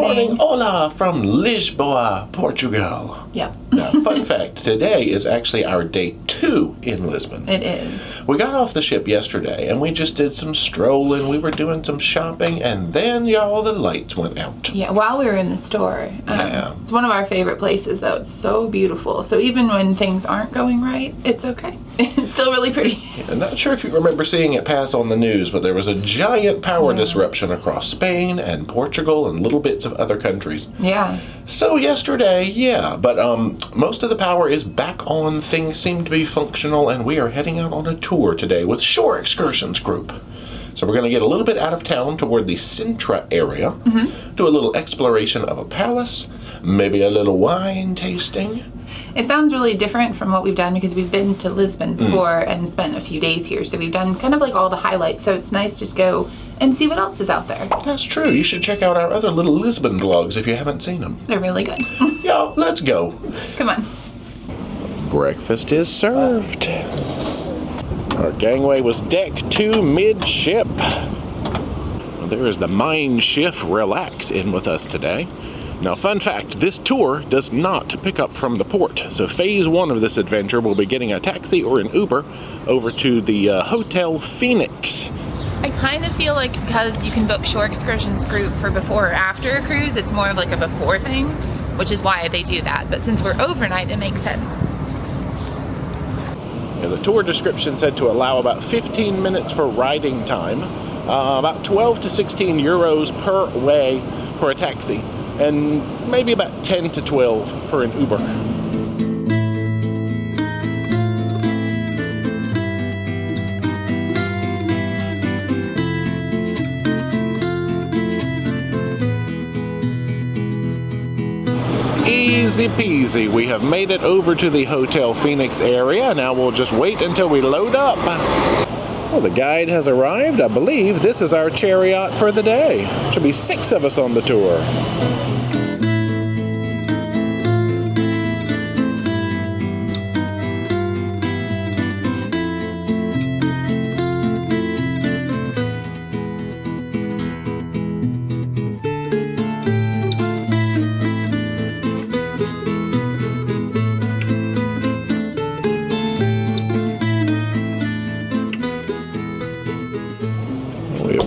morning. Hola from Lisbon, Portugal. Yep. Now, fun fact, today is actually our day 2 in Lisbon. It is. We got off the ship yesterday, and we just did some strolling. We were doing some shopping, and then, y'all, the lights went out. Yeah, while we were in the store. Yeah. It's one of our favorite places, though. It's so beautiful. So even when things aren't going right, it's okay. It's still really pretty. I'm not sure if you remember seeing it pass on the news, but there was a giant power disruption across Spain and Portugal and little bits of other countries. Yeah. So yesterday, yeah, but most of the power is back on. Things seem to be functional, and we are heading out on a tour today with Shore Excursions Group. So we're going to get a little bit out of town toward the Sintra area, do a little exploration of a palace, maybe a little wine tasting. It sounds really different from what we've done because we've been to Lisbon before and spent a few days here. So we've done kind of like all the highlights. So it's nice to go and see what else is out there. That's true. You should check out our other little Lisbon vlogs if you haven't seen them. They're really good. Yeah, let's go. Come on. Breakfast is served. Our gangway was deck 2 midship. Well, there is the Mein Schiff Relax in with us today. Now, fun fact, this tour does not pick up from the port. So phase 1 of this adventure will be getting a taxi or an Uber over to the Hotel Phoenix. I kind of feel like because you can book Shore Excursions Group for before or after a cruise, it's more of like a before thing, which is why they do that. But since we're overnight, it makes sense. Yeah, the tour description said to allow about 15 minutes for riding time, about 12 to 16 euros per way for a taxi, and maybe about 10 to 12 for an Uber. Easy peasy, we have made it over to the Hotel Phoenix area. Now we'll just wait until we load up. Well, the guide has arrived. I believe this is our chariot for the day. Should be 6 of us on the tour.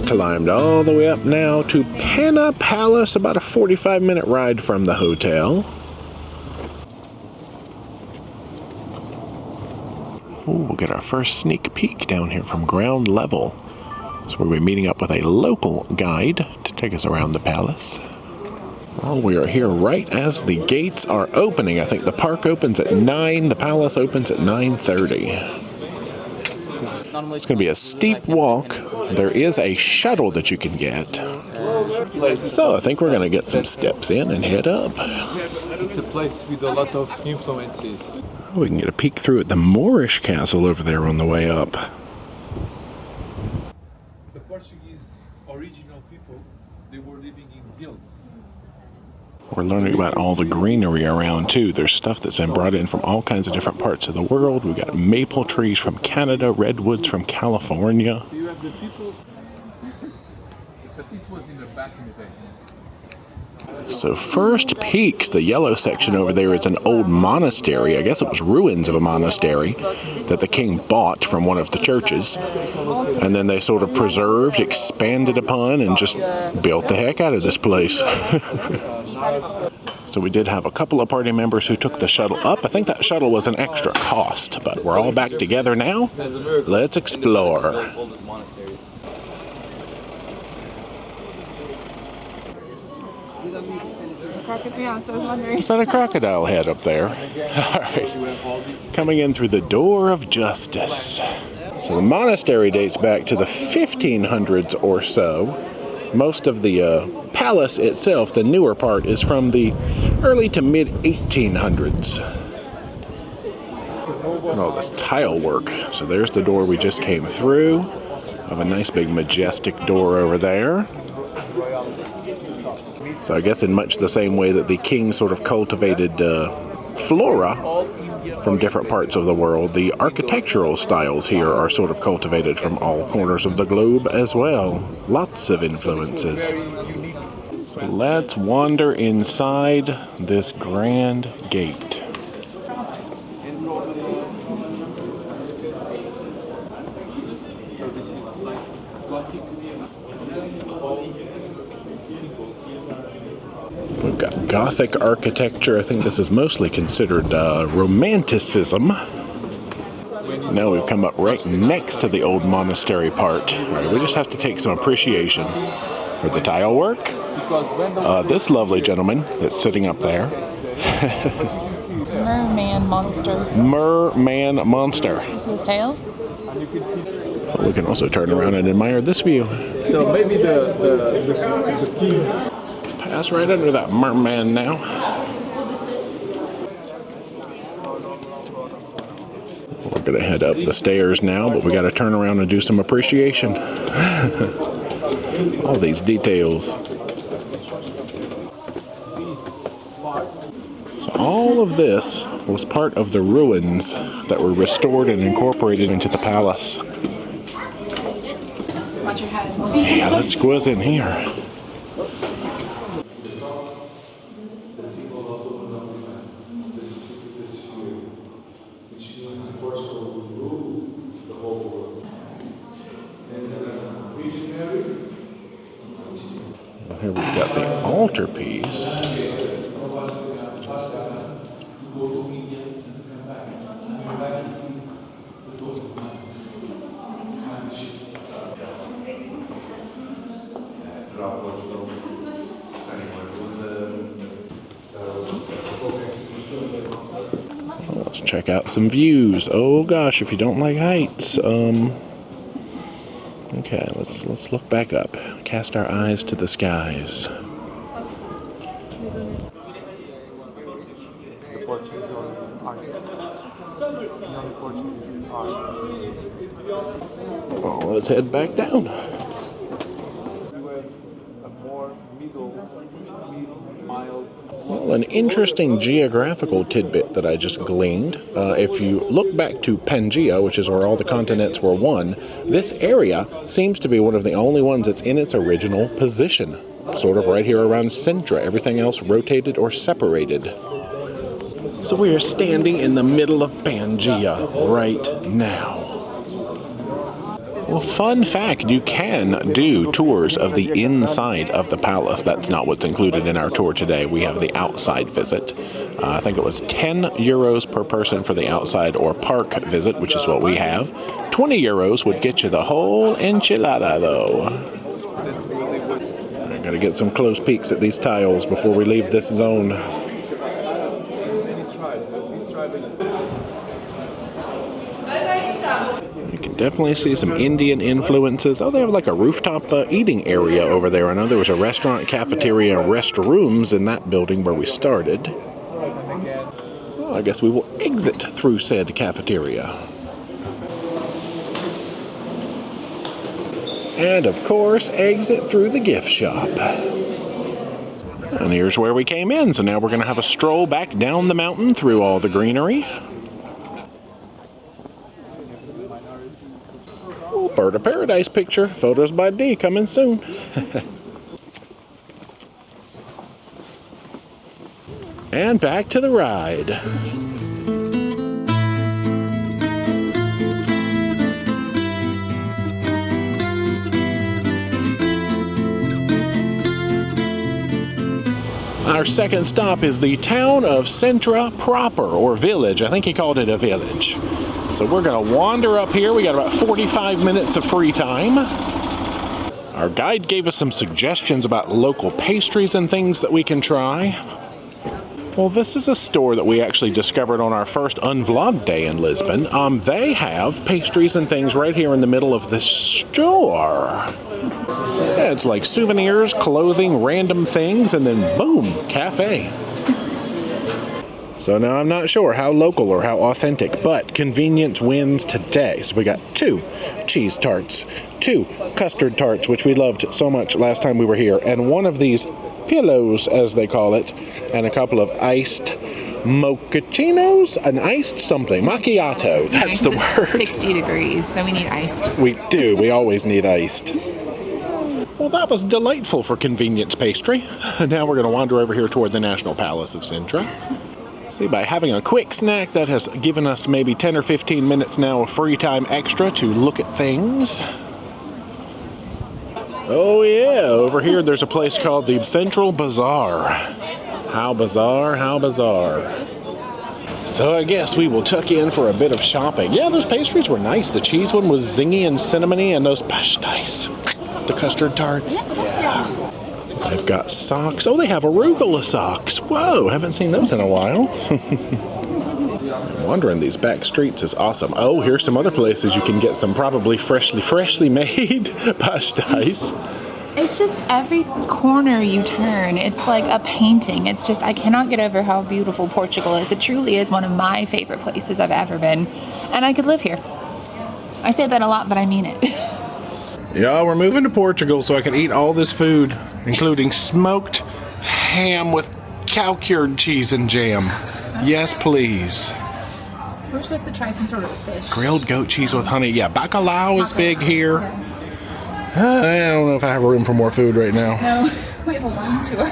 Climbed all the way up now to Pena Palace, about a 45-minute ride from the hotel. Ooh, we'll get our first sneak peek down here from ground level. So we'll be meeting up with a local guide to take us around the palace. Well, we are here right as the gates are opening. I think the park opens at 9, the palace opens at 9:30. It's going to be a steep walk. There is a shuttle that you can get. So I think we're going to get some steps in and head up. It's a place with a lot of influences. We can get a peek through at the Moorish castle over there on the way up. The Portuguese original people, they were living in hills. We're learning about all the greenery around too. There's stuff that's been brought in from all kinds of different parts of the world. We've got maple trees from Canada, redwoods from California. You have the people, but this was in the back in the day. So first peaks, the yellow section over there is an old monastery. I guess it was ruins of a monastery that the king bought from one of the churches. And then they sort of preserved, expanded upon, and just built the heck out of this place. So we did have a couple of party members who took the shuttle up. I think that shuttle was an extra cost, but we're all back together now. Let's explore. Is that a crocodile head up there? All right. Coming in through the door of justice. So the monastery dates back to the 1500s or so. Most of the palace itself, the newer part, is from the early to mid 1800s. Oh, this tile work. So there's the door we just came through. Have a nice big majestic door over there. So I guess in much the same way that the king sort of cultivated flora from different parts of the world, the architectural styles here are sort of cultivated from all corners of the globe as well. Lots of influences. So let's wander inside this grand gate. So this is like Gothic symbols. We've got Gothic architecture. I think this is mostly considered Romanticism. Now we've come up right next to the old monastery part. All right, we just have to take some appreciation for the tile work. This lovely gentleman that's sitting up there. Merman monster. Merman monster. You see his tails? We can also turn around and admire this view. So maybe the king. Pass right under that merman now. We're gonna head up the stairs now, but we gotta turn around and do some appreciation. All these details. So all of this was part of the ruins that were restored and incorporated into the palace. Watch your head. Yeah, let's squiz in here. Here we've got the altarpiece. Let's check out some views. Oh gosh, if you don't like heights, okay, let's look back up. Cast our eyes to the skies. Oh, let's head back down. Well, an interesting geographical tidbit that I just gleaned. If you look back to Pangaea, which is where all the continents were one, this area seems to be one of the only ones that's in its original position. Sort of right here around Sintra. Everything else rotated or separated. So we are standing in the middle of Pangaea right now. Well, fun fact, you can do tours of the inside of the palace. That's not what's included in our tour today. We have the outside visit. I think it was 10 euros per person for the outside or park visit, which is what we have. 20 euros would get you the whole enchilada, though. I gotta get some close peeks at these tiles before we leave this zone. Definitely see some Indian influences. Oh, they have like a rooftop eating area over there. I know there was a restaurant, cafeteria, and restrooms in that building where we started. Well, I guess we will exit through said cafeteria. And of course, exit through the gift shop. And here's where we came in. So now we're going to have a stroll back down the mountain through all the greenery. Bird of Paradise picture. Photos by D coming soon. And back to the ride. Our second stop is the town of Sintra proper, or village. I think he called it a village. So we're going to wander up here. We got about 45 minutes of free time. Our guide gave us some suggestions about local pastries and things that we can try. Well, this is a store that we actually discovered on our first unvlogged day in Lisbon. They have pastries and things right here in the middle of the store. Yeah, it's like souvenirs, clothing, random things, and then boom, cafe. So now I'm not sure how local or how authentic, but convenience wins today. So we got 2 cheese tarts, 2 custard tarts, which we loved so much last time we were here, and 1 of these pillows, as they call it, and a couple of iced mochachinos, an iced something, macchiato, that's the word. 60 degrees, so we need iced. We do, we always need iced. Well, that was delightful for convenience pastry. Now we're going to wander over here toward the National Palace of Sintra. See, by having a quick snack, that has given us maybe 10 or 15 minutes now of free time extra to look at things. Oh yeah, over here there's a place called the Central Bazaar. How bizarre, how bizarre. So I guess we will tuck in for a bit of shopping. Yeah, those pastries were nice. The cheese one was zingy and cinnamony, and those pastéis, the custard tarts. Yeah. They've got socks. Oh, they have arugula socks. Whoa, haven't seen those in a while. Wandering these back streets is awesome. Oh, here's some other places you can get some probably freshly made pastéis. It's just every corner you turn, it's like a painting. It's just, I cannot get over how beautiful Portugal is. It truly is one of my favorite places I've ever been. And I could live here. I say that a lot, but I mean it. Yeah, we're moving to Portugal so I can eat all this food, including smoked ham with cow-cured cheese and jam. Yes, please. We're supposed to try some sort of fish. Grilled goat cheese with honey. Yeah, bacalhau is big here. Yeah. I don't know if I have room for more food right now. No, we have a wine tour.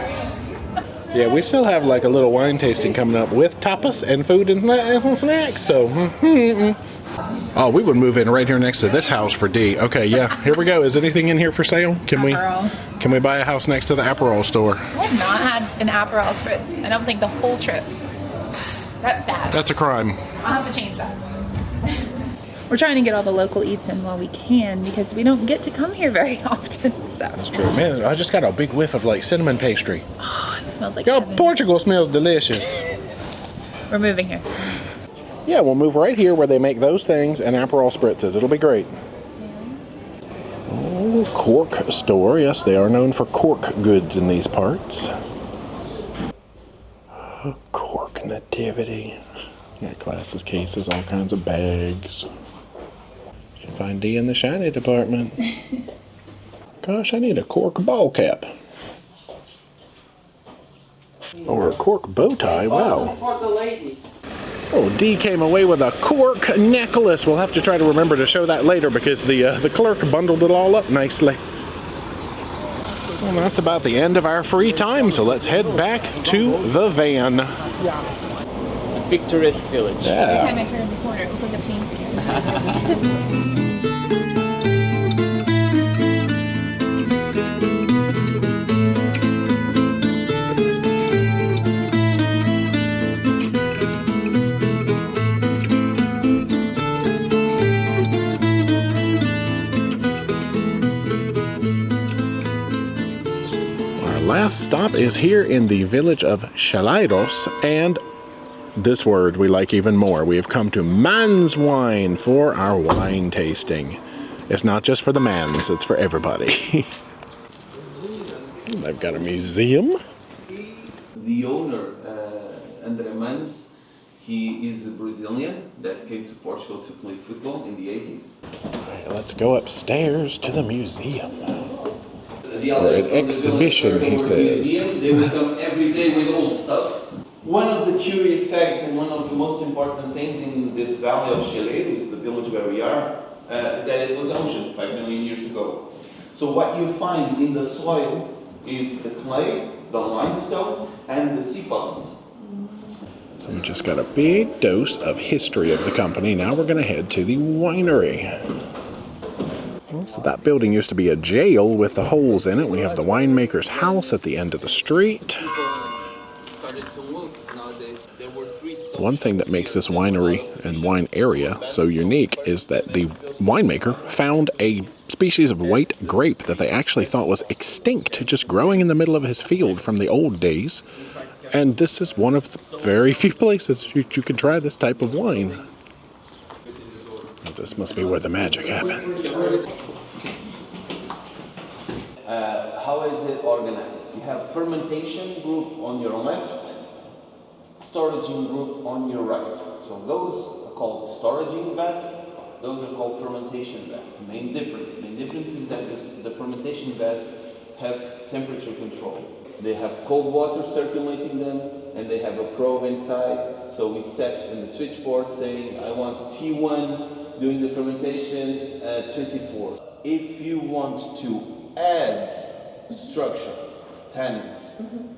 Yeah, we still have like a little wine tasting coming up with tapas and food and snacks, so. Oh, we would move in right here next to this house for D. Okay, yeah, here we go. Is anything in here for sale? Can we buy a house next to the Aperol store? I have not had an Aperol spritz. I don't think the whole trip. That's sad. That's a crime. I'll have to change that. We're trying to get all the local eats in while we can because we don't get to come here very often. So. That's true. Man, I just got a big whiff of like cinnamon pastry. Oh, it smells like Yo, heaven. Portugal smells delicious. We're moving here. Yeah, we'll move right here where they make those things and Aperol spritzes. It'll be great. Oh, cork store. Yes, they are known for cork goods in these parts. Cork nativity. Got glasses, cases, all kinds of bags. You can find D in the shiny department. Gosh, I need a cork ball cap. Or a cork bow tie. Wow. For the ladies. Oh, D came away with a cork necklace. We'll have to try to remember to show that later because the clerk bundled it all up nicely. Well, that's about the end of our free time, so let's head back to the van. It's a picturesque village. Yeah. Every time I turn the corner, it looks like a painting. Last stop is here in the village of Chaleiros, and this word we like even more. We have come to Manzwine for our wine tasting. It's not just for the mans, it's for everybody. They've got a museum. The owner, André Mans, he is a Brazilian that came to Portugal to play football in the 80s. All right, let's go upstairs to the museum. Or an exhibition, he says. They will come every day with old stuff. One of the curious facts and one of the most important things in this valley of Chaleiros, the village where we are, is that it was ocean 5 million years ago. So what you find in the soil is the clay, the limestone, and the sea fossils. So we just got a big dose of history of the company. Now we're going to head to the winery. Well, so that building used to be a jail with the holes in it. We have the winemaker's house at the end of the street. One thing that makes this winery and wine area so unique is that the winemaker found a species of white grape that they actually thought was extinct, just growing in the middle of his field from the old days. And this is one of the very few places you can try this type of wine. This must be where the magic happens. How is it organized? You have fermentation group on your left, storaging group on your right. So those are called storaging vats, those are called fermentation vats. Main difference is that the fermentation vats have temperature control. They have cold water circulating them, and they have a probe inside. So we set in the switchboard saying, I want T1 doing the fermentation at 34. If you want to add structure, tannins,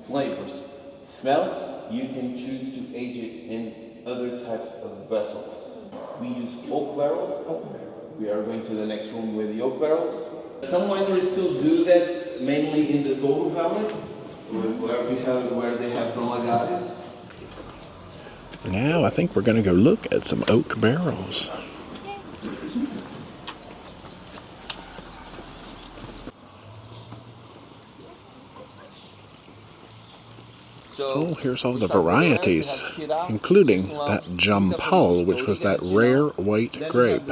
flavors, smells, you can choose to age it in other types of vessels. We use oak barrels. We are going to the next room with the oak barrels. Some wineries still do that, mainly in the Douro Valley, where they have the lagares. Now I think we're going to go look at some oak barrels. Oh, here's all the varieties, including that Jampal, which was that rare white grape.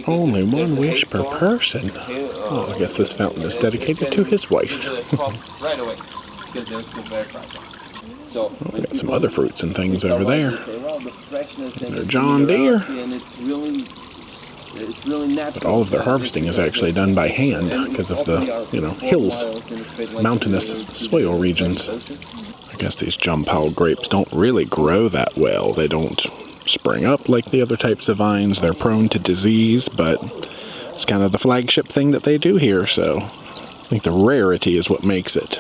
Only one wish per person. Oh, I guess this fountain is dedicated to his wife. Right away, because they're still very fragile. So We got some other fruits and things over there. They're John Deere. But all of their harvesting is actually done by hand because of the, hills, mountainous soil regions. I guess these Jampal grapes don't really grow that well. They don't spring up like the other types of vines. They're prone to disease, but it's kind of the flagship thing that they do here, so I think the rarity is what makes it.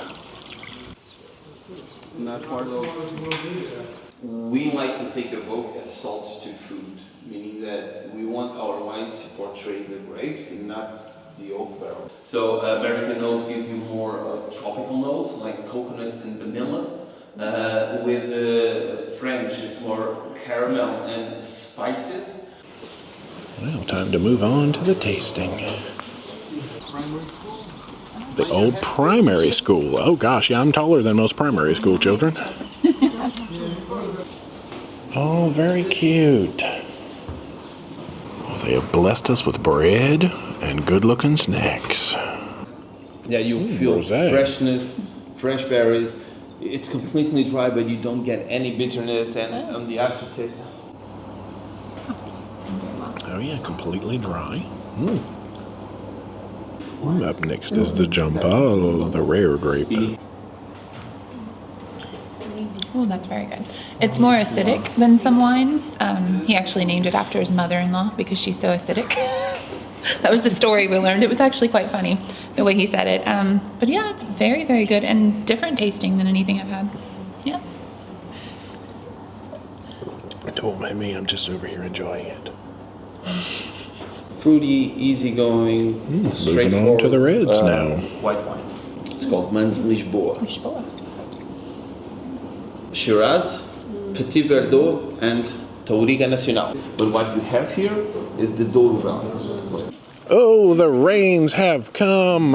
We like to think of oak as salt to food, meaning that we want our wines to portray the grapes and not the oak barrel. So American oak gives you more tropical notes like coconut and vanilla. With French, it's more caramel and spices. Well, time to move on to the tasting. The old primary school. Oh gosh, yeah, I'm taller than most primary school children. Oh, very cute. Well, they have blessed us with bread and good-looking snacks. Yeah, you feel rosé. freshness, fresh berries. It's completely dry, but you don't get any bitterness, and on the aftertaste. Oh yeah, completely dry. Up next is the Jampal, the rare grape. Oh, that's very good. It's more acidic than some wines. He actually named it after his mother-in-law because she's so acidic. That was the story we learned. It was actually quite funny, the way he said it. But yeah, it's very, very good and different tasting than anything I've had. Yeah. Don't mind me, I'm just over here enjoying it. Fruity, easygoing, Moving on to the reds now. White wine. It's called Lisbon. Lisboa. Shiraz, Petit Verdot, and Tauriga Nacional. But what you have here is the Douro Valley. Oh, the rains have come.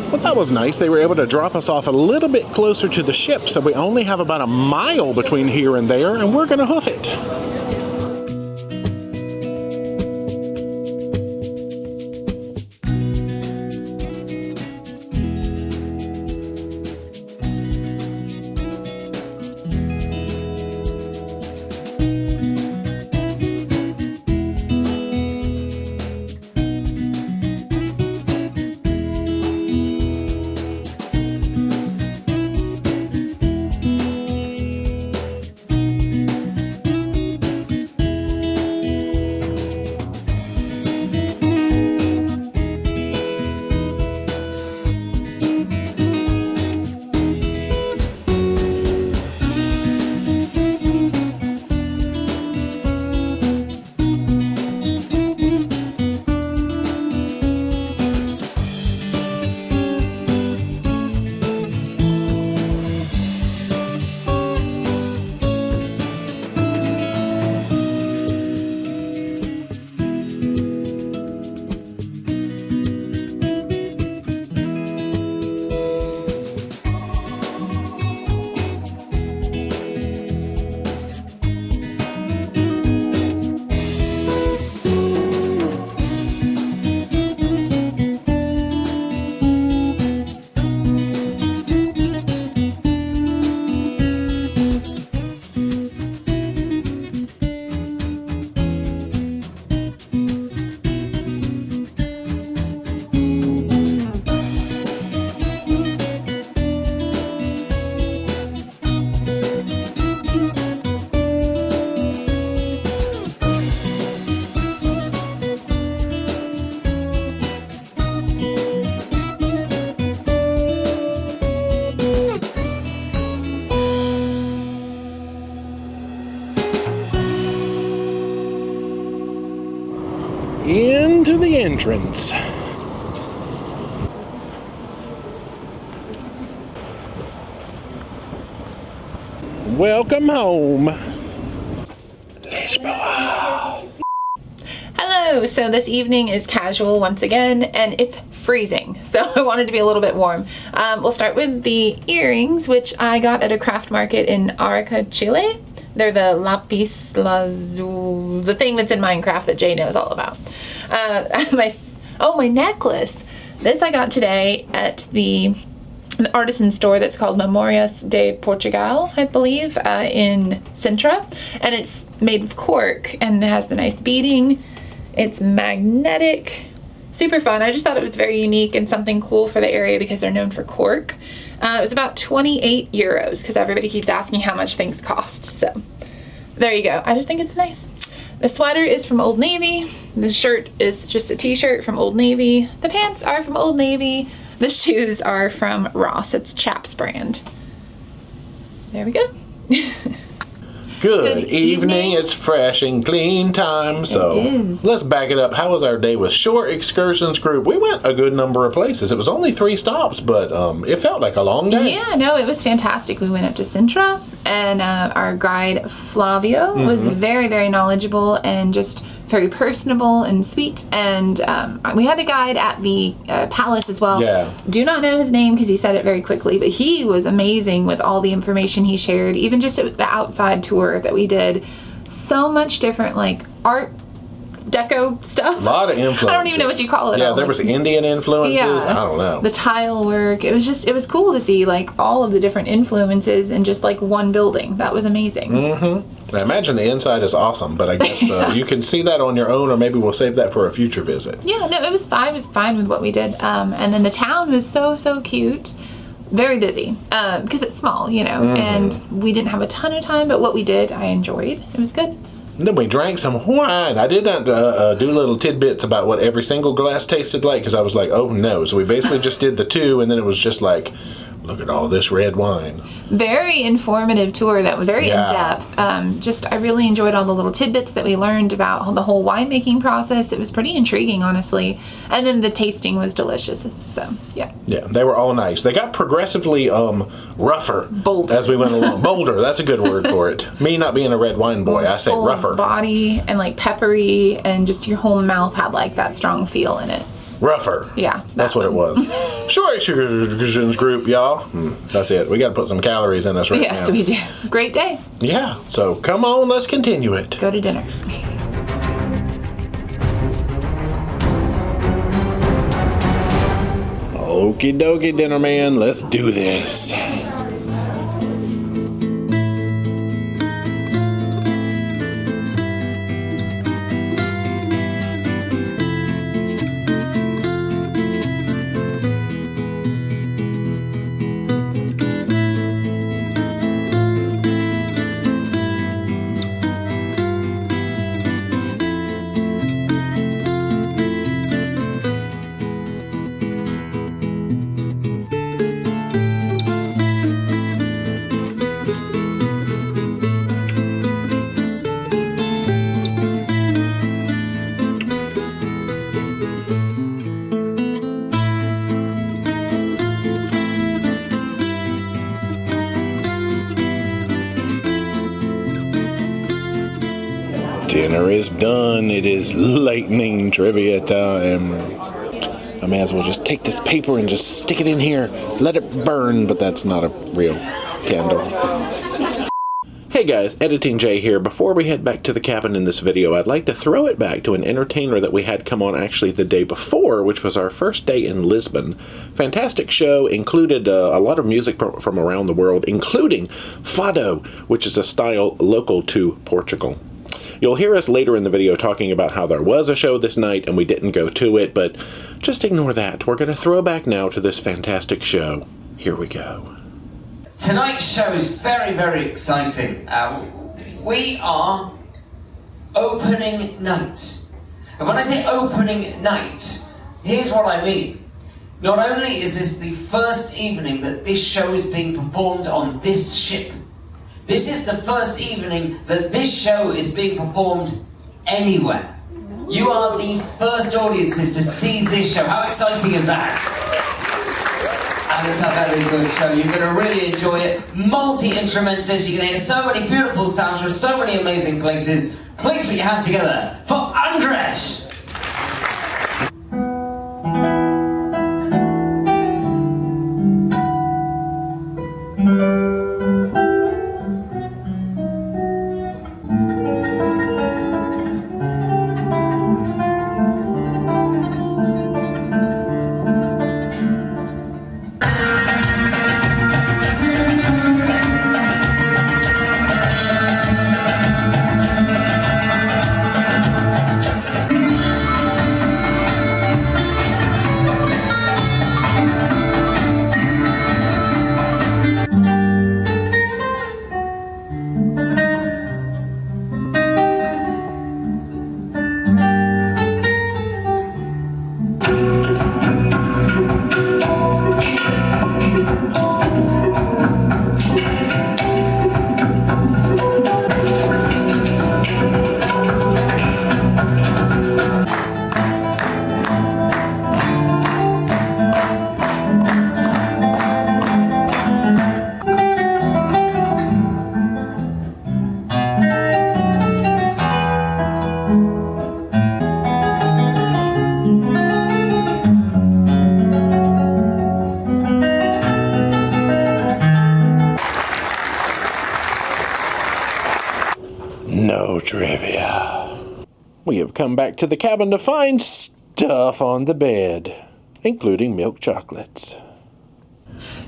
Well, that was nice. They were able to drop us off a little bit closer to the ship, so we only have about a mile between here and there, and we're going to hoof it. entrance. Welcome home, Lisbon. Hello, so this evening is casual once again, and it's freezing, so I wanted to be a little bit warm. We'll start with the earrings, which I got at a craft market in Arica, Chile. They're the lapis lazuli, the thing that's in Minecraft that Jay knows all about. My necklace. This I got today at the artisan store that's called Memorias de Portugal, I believe, in Sintra, and it's made of cork and it has the nice beading. It's magnetic, super fun. I just thought it was very unique and something cool for the area because they're known for cork. It was about 28 euros because everybody keeps asking how much things cost. So there you go. I just think it's nice. The sweater is from Old Navy. The shirt is just a t-shirt from Old Navy. The pants are from Old Navy. The shoes are from Ross. It's Chaps brand. There we go. Good evening. It's fresh and clean time. So let's back it up. How was our day with Shore Excursions Group? We went a good number of places. It was only 3 stops, but it felt like a long day. Yeah, no, it was fantastic. We went up to Sintra, and our guide Flavio was very, very knowledgeable and just very personable and sweet. And we had a guide at the palace as well. Yeah. Do not know his name because he said it very quickly, but he was amazing with all the information he shared, even just at the outside tour that we did. So much different, like art deco stuff. A lot of influences. I don't even know what you call it. Yeah, there was Indian influences. Yeah. I don't know. The tile work. It was cool to see like all of the different influences in just like one building. That was amazing. I imagine the inside is awesome, but I guess you can see that on your own, or maybe we'll save that for a future visit. Yeah, no, it was fine. I was fine with what we did. And then the town was so cute. Very busy because it's small, you know, and we didn't have a ton of time, but what we did, I enjoyed. It was good. Then we drank some wine. I did not do little tidbits about what every single glass tasted like because I was like, oh no. So we basically just did the 2, and then it was just like, look at all this red wine. Very informative tour that was very in-depth. I really enjoyed all the little tidbits that we learned about the whole winemaking process. It was pretty intriguing, honestly. And then the tasting was delicious. So, yeah. Yeah, they were all nice. They got progressively rougher bolder as we went along. Bolder, that's a good word for it. Me not being a red wine boy, I say rougher. Body and like peppery, and just your whole mouth had like that strong feel in it. Rougher. Yeah. That's what it was. Shore Excursions Group, y'all. That's it. We got to put some calories in us right now. Yes, we do. Great day. Yeah. So come on, let's continue it. Go to dinner. Okie dokie, dinner man. Let's do this. Dinner is done. It is lightning trivia time. I may as well just take this paper and just stick it in here. Let it burn, but that's not a real candle. Hey guys, Editing Jay here. Before we head back to the cabin in this video, I'd like to throw it back to an entertainer that we had come on actually the day before, which was our first day in Lisbon. Fantastic show, included a lot of music from around the world, including Fado, which is a style local to Portugal. You'll hear us later in the video talking about how there was a show this night and we didn't go to it, but just ignore that. We're going to throw back now to this fantastic show. Here we go. Tonight's show is very, very exciting. We are opening night. And when I say opening night, here's what I mean. Not only is this the first evening that this show is being performed on this ship, this is the first evening that this show is being performed anywhere. You are the first audiences to see this show. How exciting is that? And it's a very good show. You're going to really enjoy it. Multi-instrumentalists. You're going to hear so many beautiful sounds from so many amazing places. Please put your hands together for Andres. No trivia. We have come back to the cabin to find stuff on the bed, including milk chocolates.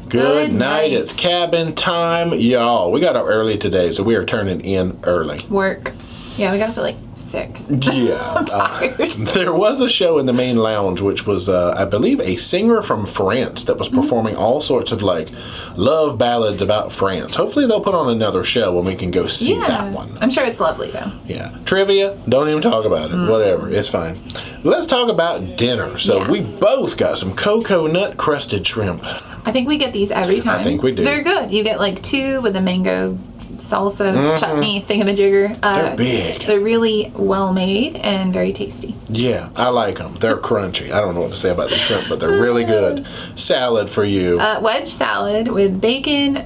Good night. It's cabin time. Y'all, we got up early today, so we are turning in early. Work. Yeah, we got up at like 6. Yeah. I'm tired. There was a show in the main lounge, which was, I believe, a singer from France that was performing all sorts of, like, love ballads about France. Hopefully they'll put on another show and we can go see that one. I'm sure it's lovely, though. Yeah. Trivia, don't even talk about it. Whatever, it's fine. Let's talk about dinner. So we both got some coconut crusted shrimp. I think we get these every time. I think we do. They're good. You get like 2 with a mango salsa chutney thingamajigger. They're big. They're really well made and very tasty. Yeah, I like them. They're crunchy. I don't know what to say about the shrimp, but they're really good. Salad for you. Wedge salad with bacon,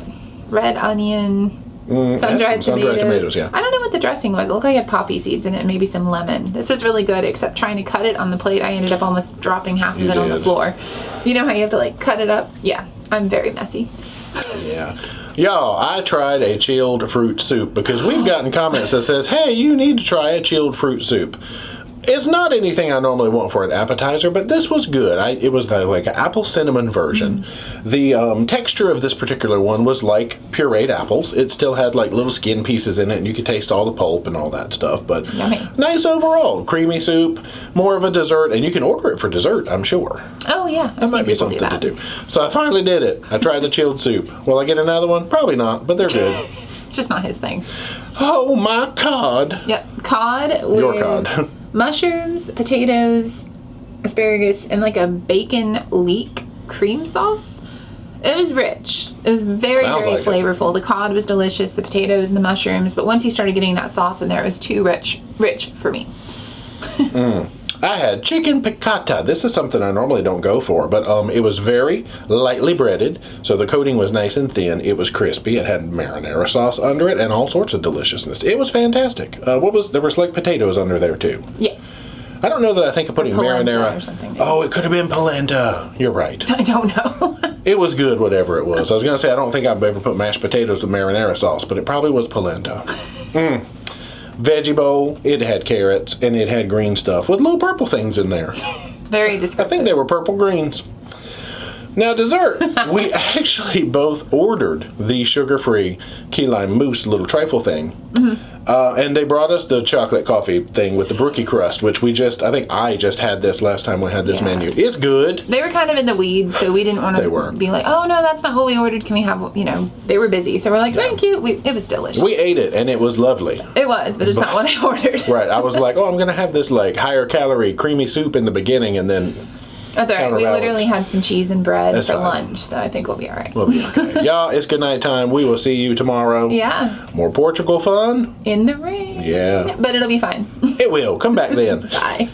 red onion, sun-dried tomatoes. Yeah. I don't know what the dressing was. It looked like it had poppy seeds in it and maybe some lemon. This was really good, except trying to cut it on the plate, I ended up almost dropping half of it on the floor. You know how you have to like cut it up? Yeah, I'm very messy. Yeah. Y'all, I tried a chilled fruit soup because we've gotten comments that says, hey, you need to try a chilled fruit soup. It's not anything I normally want for an appetizer, but this was good. It was like an apple cinnamon version. The texture of this particular one was like pureed apples. It still had like little skin pieces in it, and you could taste all the pulp and all that stuff. But nice overall. Creamy soup, more of a dessert, and you can order it for dessert, I'm sure. Oh, yeah. That might be something to do. So I finally did it. I tried the chilled soup. Will I get another one? Probably not, but they're good. It's just not his thing. Oh, my cod. Yep. Cod with Your cod. mushrooms, potatoes, asparagus, and like a bacon leek cream sauce. It was rich. It was very, very flavorful. The cod was delicious, the potatoes and the mushrooms, but once you started getting that sauce in there, it was too rich for me. I had chicken piccata. This is something I normally don't go for, but it was very lightly breaded, so the coating was nice and thin. It was crispy. It had marinara sauce under it and all sorts of deliciousness. It was fantastic. There was like potatoes under there too. Yeah. I don't know that I think of putting marinara or something. Oh, it could have been polenta. You're right. I don't know. It was good, whatever it was. I was going to say I don't think I've ever put mashed potatoes with marinara sauce, but it probably was polenta. Veggie bowl, it had carrots, and it had green stuff with little purple things in there. Very descriptive. I think they were purple greens. Now, dessert. We actually both ordered the sugar-free key lime mousse little trifle thing. And they brought us the chocolate coffee thing with the brookie crust, which I think I just had this last time we had this menu. It's good. They were kind of in the weeds, so we didn't want to be like, oh, no, that's not what we ordered. Can we have, they were busy. So we're like, thank you. It was delicious. We ate it, and it was lovely. It was, but it's not what I ordered. Right. I was like, I'm going to have this, like, higher calorie creamy soup in the beginning, and then... That's all right. We literally had some cheese and bread for lunch, so I think we'll be all right. We'll be okay. Y'all, it's good night time. We will see you tomorrow. Yeah. More Portugal fun. In the rain. Yeah. But it'll be fine. It will. Come back then. Bye.